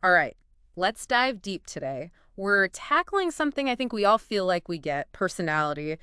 All right, let's dive deep today. We're tackling something I think we all feel like we get, personality.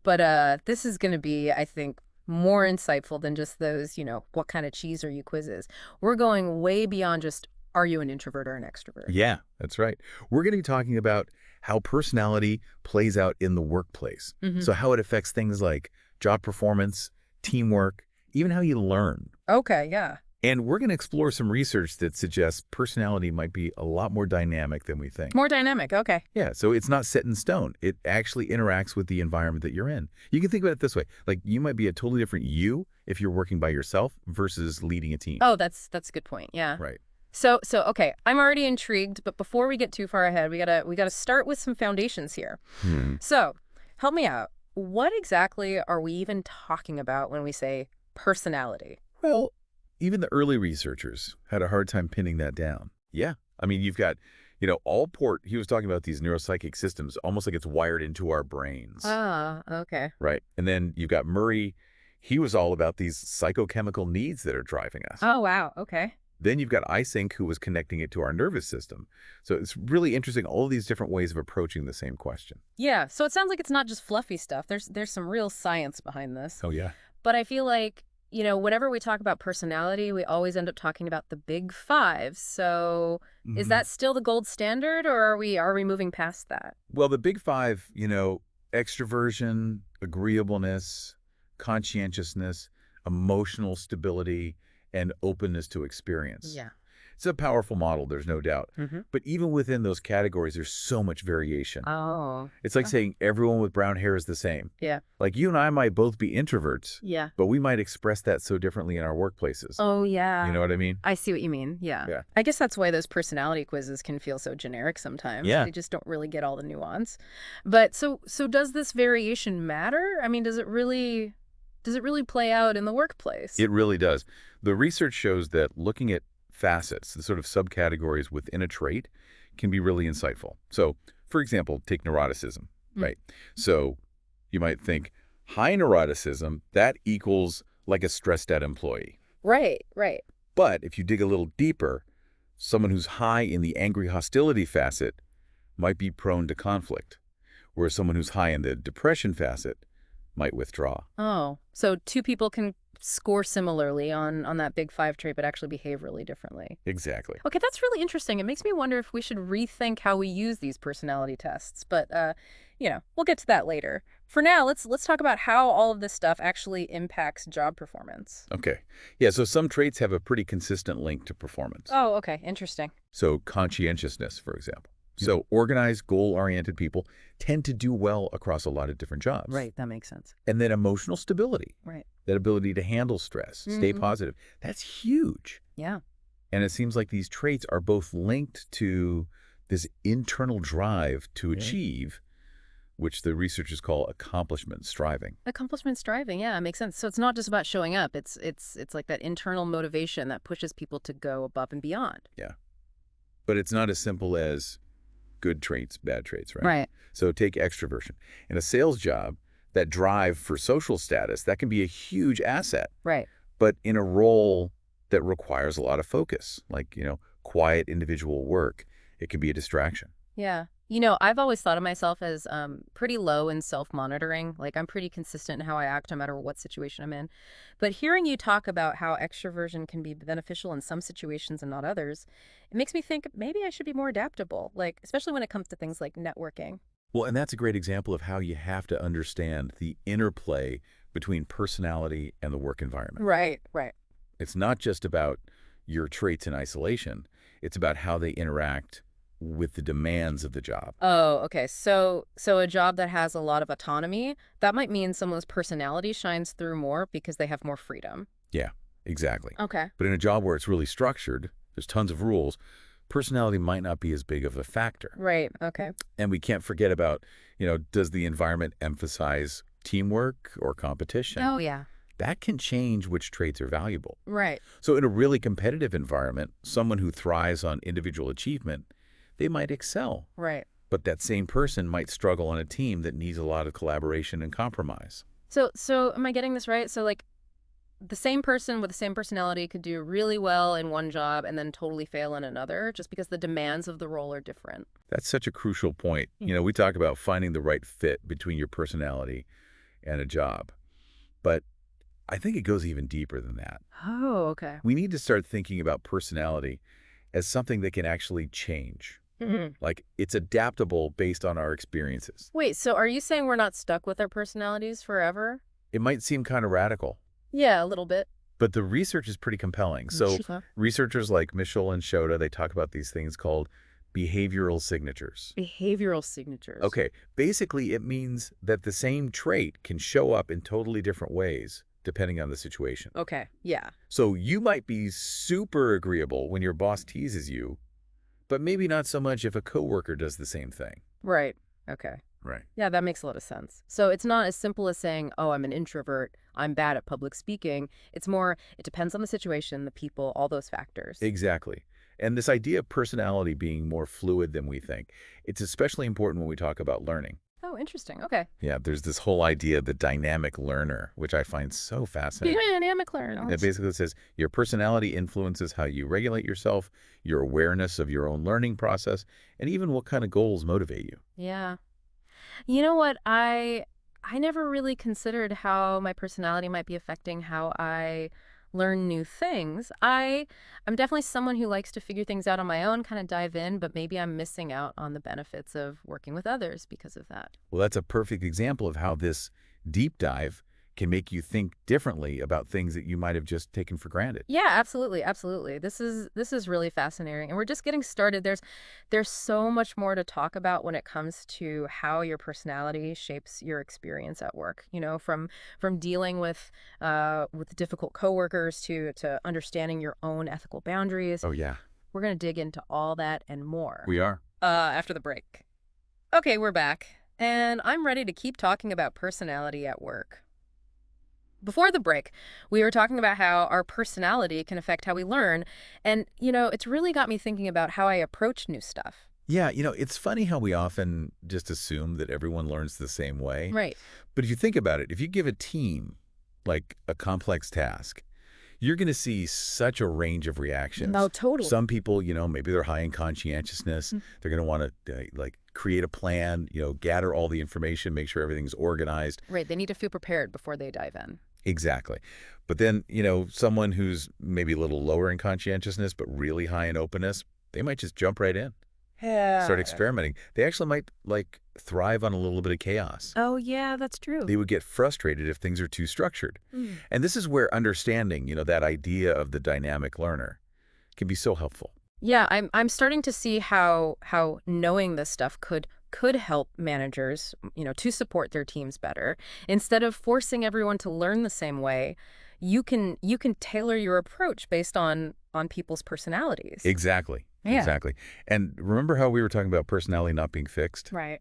But this is going to be, I think, more insightful than just those, what kind of cheese are you quizzes. We're going way beyond just, are you an introvert or an extrovert? Yeah, that's right. We're going to be talking about how personality plays out in the workplace. Hmm. So how it affects things like job performance, teamwork, even how you learn. Okay, yeah. And we're going to explore some research that suggests personality might be a lot more dynamic than we think. More dynamic, okay. Yeah, so it's not set in stone. It actually interacts with the environment that you're in. You can think about it this way. Like you might be a totally different you if you're working by yourself versus leading a team. Oh, that's a good point, yeah. Right. So okay, I'm already intrigued, but before we get too far ahead, we gotta start with some foundations here. Hmm. So, help me out. What exactly are we even talking about when we say personality? Well, even the early researchers had a hard time pinning that down. Yeah. I mean, you've got, Allport, he was talking about these neuropsychic systems, almost like it's wired into our brains. Ah, okay. Right. And then you've got Murray, he was all about these psychochemical needs that are driving us. Oh, wow. Okay. Then you've got Eysenck, who was connecting it to our nervous system. So it's really interesting, all of these different ways of approaching the same question. Yeah. So it sounds like it's not just fluffy stuff. There's some real science behind this. Oh, yeah. But I feel like, whenever we talk about personality, we always end up talking about the big five. So is Mhm. that still the gold standard, or are we moving past that? Well, the big five, extroversion, agreeableness, conscientiousness, emotional stability, and openness to experience. Yeah. It's a powerful model, there's no doubt. Mm-hmm. But even within those categories, there's so much variation. Oh. It's like saying everyone with brown hair is the same. Yeah. Like you and I might both be introverts, Yeah. but we might express that so differently in our workplaces. Oh, yeah. You know what I mean? I see what you mean. Yeah. Yeah. I guess that's why those personality quizzes can feel so generic sometimes. Yeah. They just don't really get all the nuance. But so does this variation matter? I mean, does it really play out in the workplace? It really does. The research shows that looking at facets, the sort of subcategories within a trait, can be really insightful. So, for example, take neuroticism, right? So you might think high neuroticism, that equals like a stressed out employee. Right, right. But if you dig a little deeper, someone who's high in the angry hostility facet might be prone to conflict, whereas someone who's high in the depression facet might withdraw. Oh, so two people can score similarly on that big five trait, but actually behave really differently. Exactly. Okay, that's really interesting. It makes me wonder if we should rethink how we use these personality tests. But we'll get to that later. For now, let's talk about how all of this stuff actually impacts job performance. Okay. Yeah, so some traits have a pretty consistent link to performance. Oh, okay, interesting. So conscientiousness, for example. So organized, goal-oriented people tend to do well across a lot of different jobs. Right, that makes sense. And then emotional stability, Right. that ability to handle stress, stay Mhm. positive. That's huge. Yeah. And it seems like these traits are both linked to this internal drive to Yeah. achieve, which the researchers call accomplishment striving. Accomplishment striving, yeah, makes sense. So it's not just about showing up. It's like that internal motivation that pushes people to go above and beyond. Yeah. But it's not as simple as good traits, bad traits, right? Right. So take extroversion. In a sales job, that drive for social status, that can be a huge asset. Right. But in a role that requires a lot of focus, like, quiet individual work, it can be a distraction. Yeah. I've always thought of myself as pretty low in self-monitoring. Like, I'm pretty consistent in how I act no matter what situation I'm in. But hearing you talk about how extroversion can be beneficial in some situations and not others, it makes me think maybe I should be more adaptable, like, especially when it comes to things like networking. Well, and that's a great example of how you have to understand the interplay between personality and the work environment. Right, right. It's not just about your traits in isolation. It's about how they interact with the demands of the job. Oh, okay. So a job that has a lot of autonomy, that might mean someone's personality shines through more because they have more freedom. Yeah, exactly. Okay. But in a job where it's really structured, there's tons of rules, personality might not be as big of a factor. Right. Okay. And we can't forget about, does the environment emphasize teamwork or competition? Oh, yeah. That can change which traits are valuable. Right. So in a really competitive environment, someone who thrives on individual achievement, they might excel. Right. But that same person might struggle on a team that needs a lot of collaboration and compromise. So am I getting this right? So like the same person with the same personality could do really well in one job and then totally fail in another just because the demands of the role are different. That's such a crucial point. We talk about finding the right fit between your personality and a job. But I think it goes even deeper than that. Oh, okay. We need to start thinking about personality as something that can actually change. Like, it's adaptable based on our experiences. Wait, so are you saying we're not stuck with our personalities forever? It might seem kind of radical, Yeah, a little bit. but the research is pretty compelling. So Sure. researchers like Mischel and Shota, they talk about these things called behavioral signatures. Behavioral signatures. Okay, basically it means that the same trait can show up in totally different ways depending on the situation. Okay, yeah. So you might be super agreeable when your boss teases you, but maybe not so much if a coworker does the same thing. Right. Okay. Right. Yeah, that makes a lot of sense. So it's not as simple as saying, oh, I'm an introvert, I'm bad at public speaking. It's more, it depends on the situation, the people, all those factors. Exactly. And this idea of personality being more fluid than we think, it's especially important when we talk about learning. Oh, interesting. Okay. Yeah, there's this whole idea of the dynamic learner, which I find so fascinating. Dynamic learning. It basically says your personality influences how you regulate yourself, your awareness of your own learning process, and even what kind of goals motivate you. Yeah. You know what? I never really considered how my personality might be affecting how I learn new things. I'm definitely someone who likes to figure things out on my own, kind of dive in, but maybe I'm missing out on the benefits of working with others because of that. Well, that's a perfect example of how this deep dive can make you think differently about things that you might have just taken for granted. Yeah, absolutely, absolutely. This is really fascinating, and we're just getting started. There's so much more to talk about when it comes to how your personality shapes your experience at work. From dealing with difficult coworkers to understanding your own ethical boundaries. Oh, yeah, We're gonna dig into all that and more. we are. After the break. Okay, we're back, and I'm ready to keep talking about personality at work. Before the break, we were talking about how our personality can affect how we learn. And, it's really got me thinking about how I approach new stuff. Yeah, it's funny how we often just assume that everyone learns the same way. Right. But if you think about it, if you give a team like a complex task, you're going to see such a range of reactions. No, totally. Some people, maybe they're high in conscientiousness. They're going to want to like create a plan, gather all the information, make sure everything's organized. Right. They need to feel prepared before they dive in. Exactly. But then, someone who's maybe a little lower in conscientiousness, but really high in openness, they might just jump right in, Yeah. start experimenting. They actually might thrive on a little bit of chaos. Oh, yeah, that's true. They would get frustrated if things are too structured. And this is where understanding, that idea of the dynamic learner can be so helpful. Yeah, I'm starting to see how knowing this stuff could help managers, to support their teams better. Instead of forcing everyone to learn the same way, you can tailor your approach based on people's personalities. Exactly. Yeah. Exactly. And remember how we were talking about personality not being fixed? Right.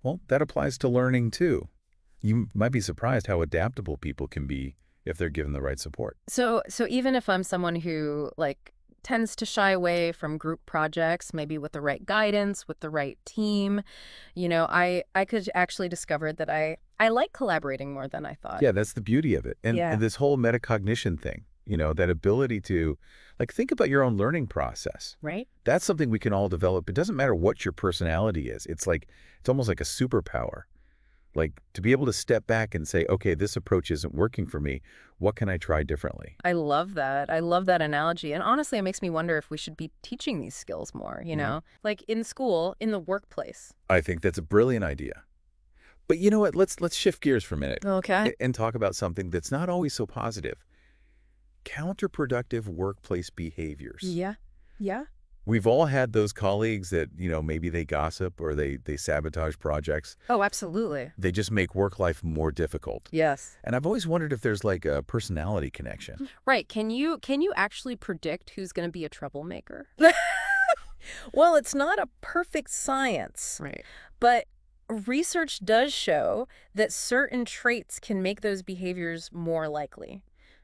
Well, that applies to learning too. You might be surprised how adaptable people can be if they're given the right support. So even if I'm someone who tends to shy away from group projects, maybe with the right guidance, with the right team, I could actually discover that I like collaborating more than I thought. Yeah, that's the beauty of it. And, Yeah. and this whole metacognition thing, that ability to think about your own learning process. Right? That's something we can all develop. It doesn't matter what your personality is. It's almost like a superpower. To be able to step back and say, okay, this approach isn't working for me. What can I try differently? I love that. I love that analogy. And honestly, it makes me wonder if we should be teaching these skills more, like in school, in the workplace. I think that's a brilliant idea. But you know what? Let's shift gears for a minute Okay. and talk about something that's not always so positive. Counterproductive workplace behaviors. Yeah. Yeah. We've all had those colleagues that, maybe they gossip or they sabotage projects. Oh, absolutely. They just make work life more difficult. Yes. And I've always wondered if there's a personality connection. Right. Can you actually predict who's going to be a troublemaker? Well, it's not a perfect science, Right. but research does show that certain traits can make those behaviors more likely.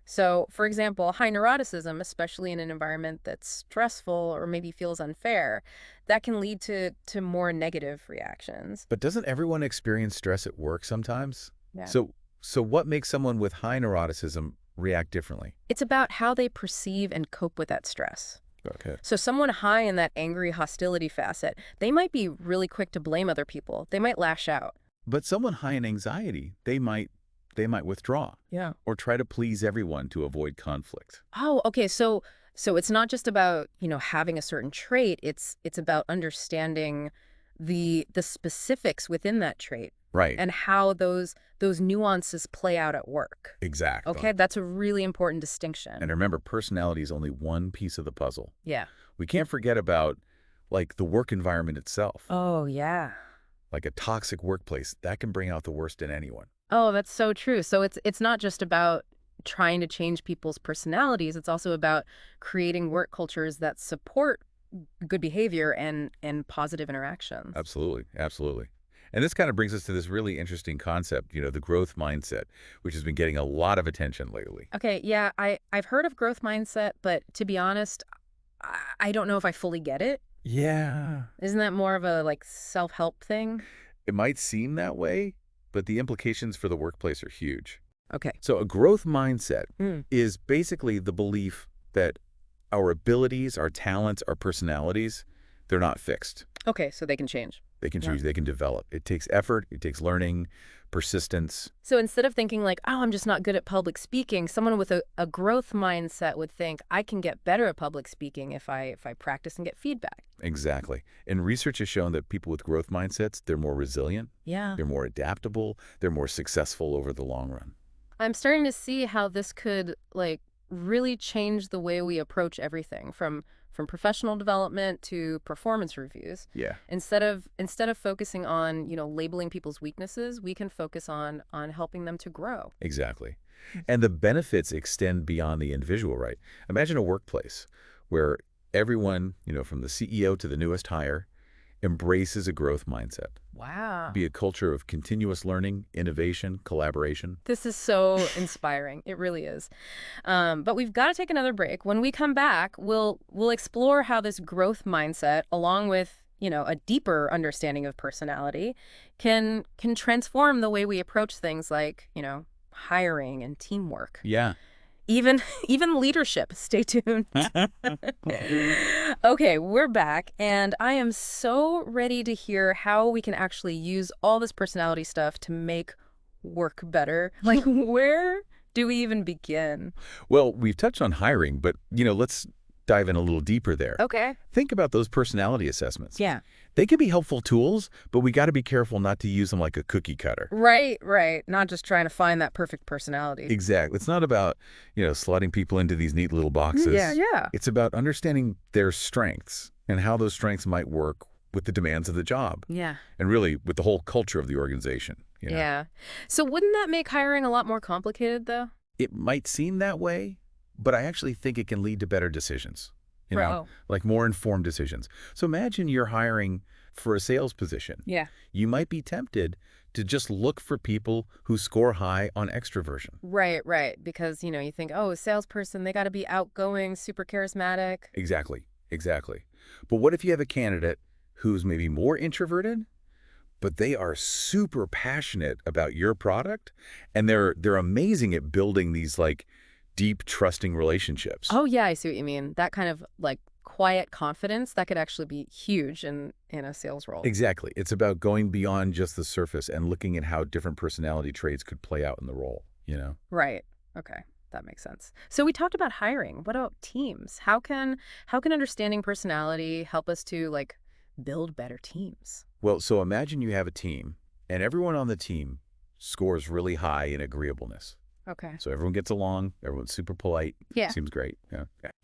So, for example, high neuroticism, especially in an environment that's stressful or maybe feels unfair, that can lead to more negative reactions. But doesn't everyone experience stress at work sometimes? Yeah. So what makes someone with high neuroticism react differently. It's about how they perceive and cope with that stress. Okay. So someone high in that angry hostility facet, they might be really quick to blame other people. They might lash out. But someone high in anxiety, they might withdraw Yeah. or try to please everyone to avoid conflict. Oh, okay. So it's not just about, having a certain trait. It's about understanding the specifics within that trait Right. and how those nuances play out at work. Exactly. Okay, that's a really important distinction. And remember, personality is only one piece of the puzzle. Yeah. We can't forget about, like, the work environment itself. Oh, yeah. Like a toxic workplace, that can bring out the worst in anyone. Oh, that's so true. So it's not just about trying to change people's personalities. It's also about creating work cultures that support good behavior and positive interactions. Absolutely. Absolutely. And this kind of brings us to this really interesting concept, the growth mindset, which has been getting a lot of attention lately. Okay, yeah, I've heard of growth mindset, but to be honest, I don't know if I fully get it. Yeah. Isn't that more of a self-help thing? It might seem that way, but the implications for the workplace are huge. Okay. So a growth mindset Mm. is basically the belief that our abilities, our talents, our personalities, they're not fixed. Okay, so they can change. They can Yeah. change, they can develop. It takes effort, it takes learning, persistence. So instead of thinking oh, I'm just not good at public speaking, someone with a growth mindset would think, I can get better at public speaking if I practice and get feedback. Exactly. And research has shown that people with growth mindsets, they're more resilient, Yeah. they're more adaptable, they're more successful over the long run. I'm starting to see how this could really change the way we approach everything from professional development to performance reviews. Yeah. Instead of focusing on, labeling people's weaknesses, we can focus on helping them to grow. Exactly. And the benefits extend beyond the individual, right? Imagine a workplace where everyone, from the CEO to the newest hire, embraces a growth mindset. Wow. Be a culture of continuous learning, innovation, collaboration. This is so inspiring. It really is. But we've got to take another break. When we come back, we'll explore how this growth mindset, along with a deeper understanding of personality, can transform the way we approach things like hiring and teamwork. Yeah. Even leadership. Stay tuned. Okay, we're back, and I am so ready to hear how we can actually use all this personality stuff to make work better. Where do we even begin? Well, we've touched on hiring, but, let's dive in a little deeper there. Okay. Think about those personality assessments. Yeah. They can be helpful tools, but we got to be careful not to use them like a cookie cutter. Right. Not just trying to find that perfect personality. Exactly. It's not about, slotting people into these neat little boxes. Yeah. It's about understanding their strengths and how those strengths might work with the demands of the job. Yeah. And really with the whole culture of the organization. Yeah. So wouldn't that make hiring a lot more complicated, though? It might seem that way, but I actually think it can lead to better decisions, like more informed decisions. So imagine you're hiring for a sales position. Yeah. You might be tempted to just look for people who score high on extroversion. Right. Because, you think, oh, a salesperson, they got to be outgoing, super charismatic. Exactly. But what if you have a candidate who's maybe more introverted, but they are super passionate about your product, and they're amazing at building these deep, trusting relationships. Oh, yeah, I see what you mean. That kind of quiet confidence, that could actually be huge in a sales role. Exactly. It's about going beyond just the surface and looking at how different personality traits could play out in the role, Right. Okay. That makes sense. So we talked about hiring. What about teams? How can understanding personality help us to build better teams? Well, so imagine you have a team, and everyone on the team scores really high in agreeableness. Okay. So everyone gets along, everyone's super polite. Yeah. Seems great.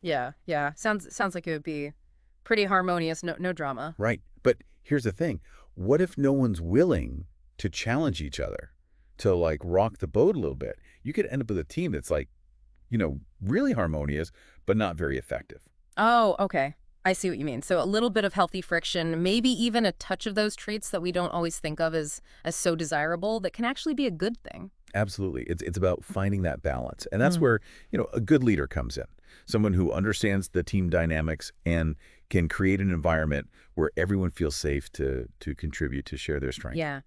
Yeah. Yeah. Sounds like it would be pretty harmonious, no drama. Right. But here's the thing. What if no one's willing to challenge each other, to rock the boat a little bit? You could end up with a team that's really harmonious, but not very effective. Oh, okay. I see what you mean. So a little bit of healthy friction, maybe even a touch of those traits that we don't always think of as so desirable, that can actually be a good thing. Absolutely. It's about finding that balance. And that's where, a good leader comes in. Someone who understands the team dynamics and can create an environment where everyone feels safe to contribute, to share their strength. Yeah.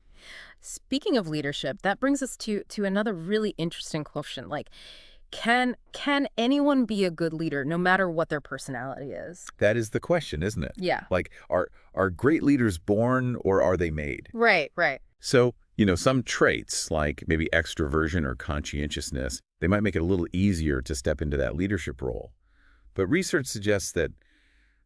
Speaking of leadership, that brings us to another really interesting question. Can anyone be a good leader no matter what their personality is? That is the question, isn't it? Yeah. Like, are great leaders born or are they made? Right, right. So, some traits like maybe extroversion or conscientiousness, they might make it a little easier to step into that leadership role. But research suggests that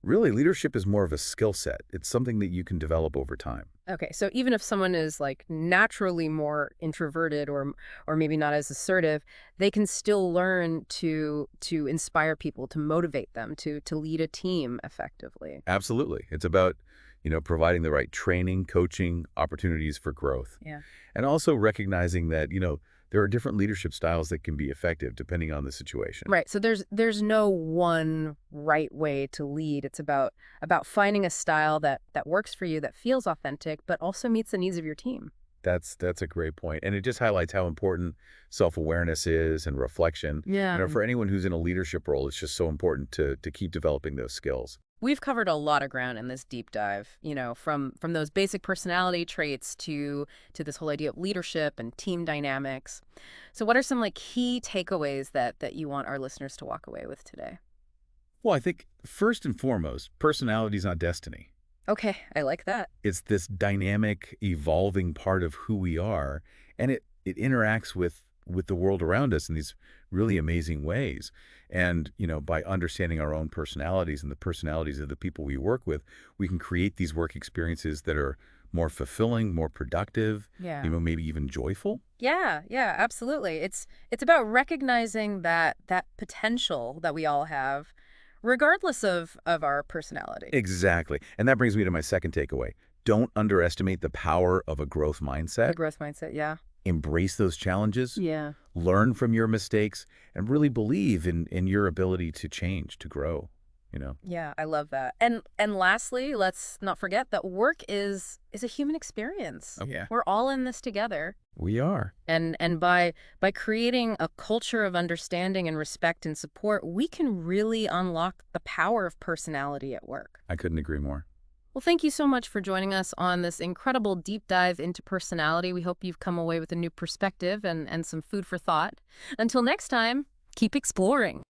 really leadership is more of a skill set. It's something that you can develop over time. Okay, so even if someone is like naturally more introverted or maybe not as assertive, they can still learn to inspire people, to motivate them, to lead a team effectively. Absolutely. It's about, providing the right training, coaching, opportunities for growth. Yeah. And also recognizing that, there are different leadership styles that can be effective depending on the situation. Right. So there's no one right way to lead. It's about finding a style that works for you, that feels authentic, but also meets the needs of your team. That's a great point. And it just highlights how important self-awareness is and reflection. Yeah. For anyone who's in a leadership role, it's just so important to keep developing those skills. We've covered a lot of ground in this deep dive, from those basic personality traits to this whole idea of leadership and team dynamics. So what are some key takeaways that you want our listeners to walk away with today? Well, I think first and foremost, personality is not destiny. Okay, I like that. It's this dynamic, evolving part of who we are, and it interacts with the world around us in these really amazing ways. And, by understanding our own personalities and the personalities of the people we work with, we can create these work experiences that are more fulfilling, more productive, Yeah. maybe even joyful. Yeah, absolutely. It's about recognizing that potential that we all have, regardless of our personality. Exactly. And that brings me to my second takeaway. Don't underestimate the power of a growth The mindset. growth mindset, yeah. Embrace those challenges, Yeah. learn from your mistakes, and really believe in your ability to change, to grow. Yeah, I love that. And lastly, let's not forget that work is a human experience. Oh, yeah. We're all in this together. We are. And by creating a culture of understanding and respect and support, we can really unlock the power of personality at work. I couldn't agree more. Well, thank you so much for joining us on this incredible deep dive into personality. We hope you've come away with a new perspective and some food for thought. Until next time, keep exploring.